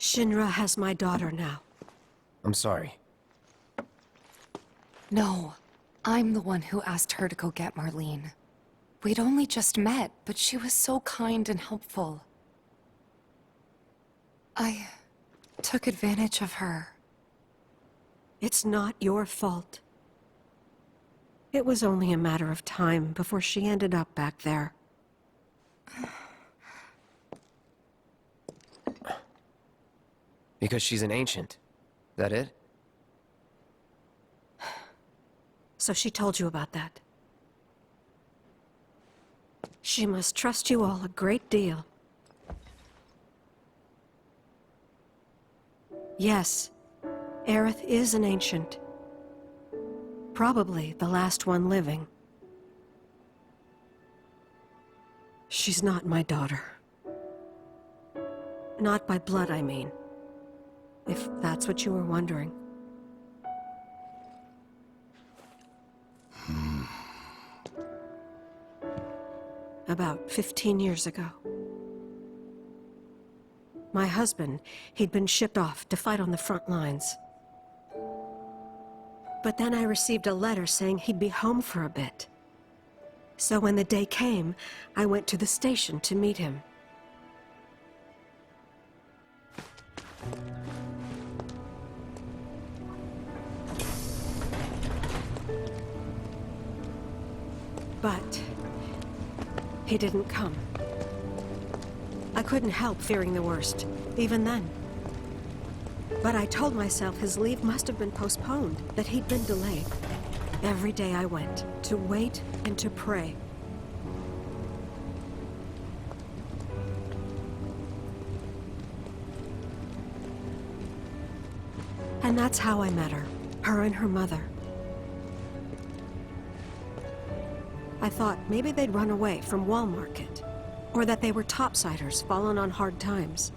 Shinra has my daughter now. I'm sorry. No, I'm the one who asked her to go get Marlene. We'd only just met, but she was so kind and helpful. I took advantage of her. It's not your fault. It was only a matter of time before she ended up back there. Because she's an ancient. That it? So she told you about that. She must trust you all a great deal. Yes, Aerith is an ancient. Probably the last one living. She's not my daughter. Not by blood, I mean. If that's what you were wondering. About 15 years ago. My husband, he'd been shipped off to fight on the front lines. But then I received a letter saying he'd be home for a bit. So when the day came, I went to the station to meet him. But he didn't come. I couldn't help fearing the worst, even then. But I told myself his leave must have been postponed, that he'd been delayed. Every day I went, to wait and to pray. And that's how I met her and her mother. I thought maybe they'd run away from Wall Market, or that they were topsiders fallen on hard times.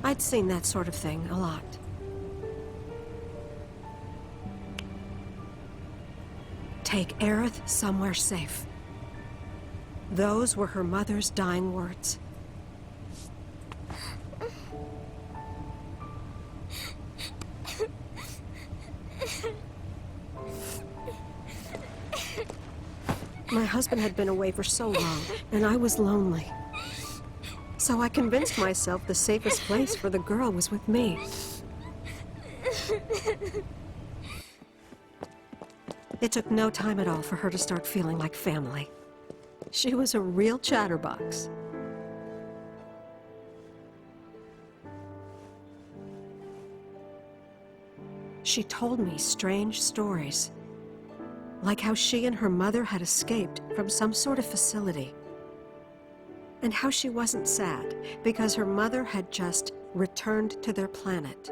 I'd seen that sort of thing a lot. Take Aerith somewhere safe. Those were her mother's dying words. My husband had been away for so long, and I was lonely. So I convinced myself the safest place for the girl was with me. It took no time at all for her to start feeling like family. She was a real chatterbox. She told me strange stories. Like how she and her mother had escaped from some sort of facility. And how she wasn't sad, because her mother had just returned to their planet.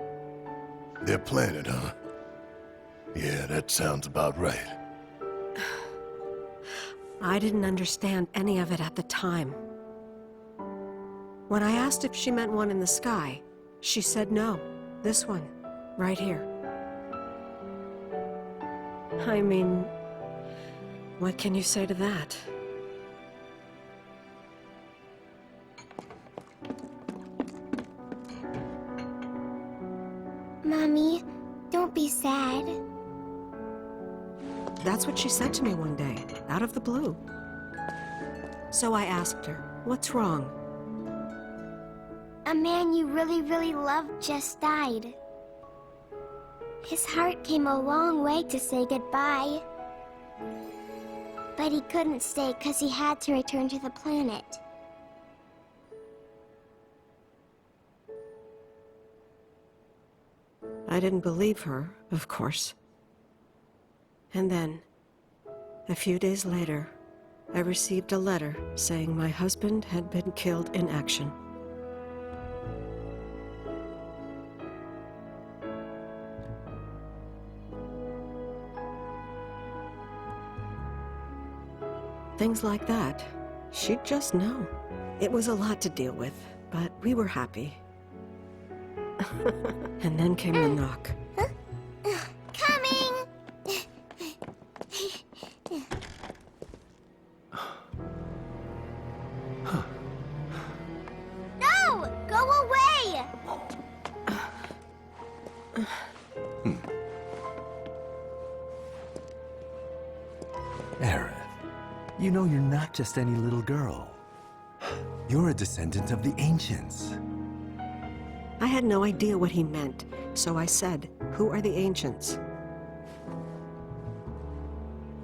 Their planet, huh? Yeah, that sounds about right. I didn't understand any of it at the time. When I asked if she meant one in the sky, she said no, this one, right here. I mean, what can you say to that? Mommy, don't be sad. That's what she said to me one day, out of the blue. So I asked her, what's wrong? A man you really, really loved just died. His heart came a long way to say goodbye. But he couldn't stay because he had to return to the planet. I didn't believe her, of course. And then, a few days later, I received a letter saying my husband had been killed in action. Things like that, she'd just know. It was a lot to deal with, but we were happy. And then came the knock. Coming! No! Go away! You know you're not just any little girl. You're a descendant of the ancients. I had no idea what he meant, so I said, "Who are the ancients?"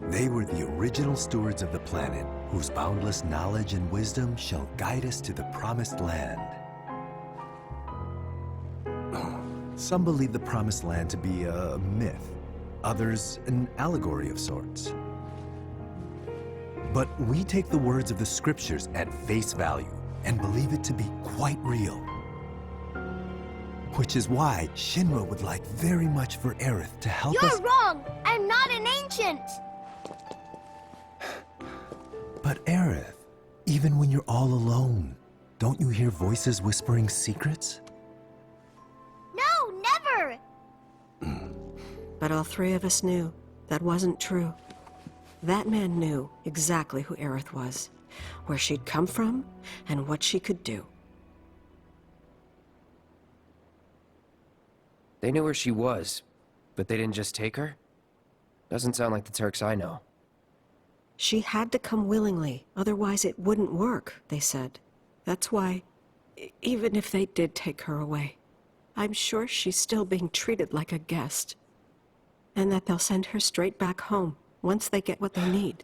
They were the original stewards of the planet, whose boundless knowledge and wisdom shall guide us to the promised land. Some believe the promised land to be a myth, others an allegory of sorts. But we take the words of the scriptures at face value and believe it to be quite real. Which is why Shinra would like very much for Aerith to help us— You're wrong! I'm not an ancient! But Aerith, even when you're all alone, don't you hear voices whispering secrets? No, never! But all three of us knew that wasn't true. That man knew exactly who Aerith was, where she'd come from, and what she could do. They knew where she was, but they didn't just take her? Doesn't sound like the Turks I know. She had to come willingly, otherwise it wouldn't work, they said. That's why, even if they did take her away, I'm sure she's still being treated like a guest. And that they'll send her straight back home, once they get what they need.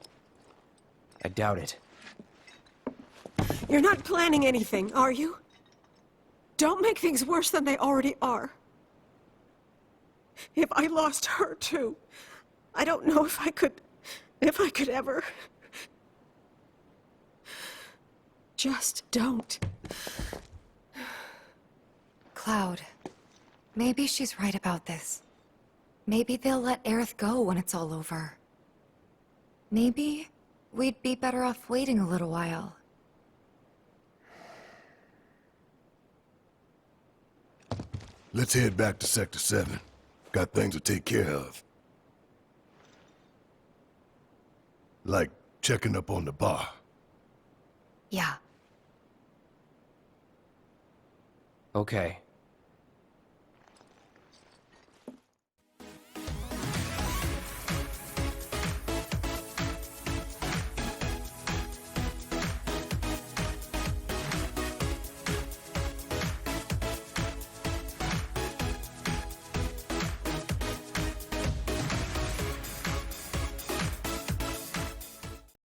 I doubt it. You're not planning anything, are you? Don't make things worse than they already are. If I lost her too, I don't know if I could ever. Just don't. Cloud, maybe she's right about this. Maybe they'll let Aerith go when it's all over. Maybe we'd be better off waiting a little while. Let's head back to Sector 7. Got things to take care of. Like checking up on the bar. Yeah. Okay,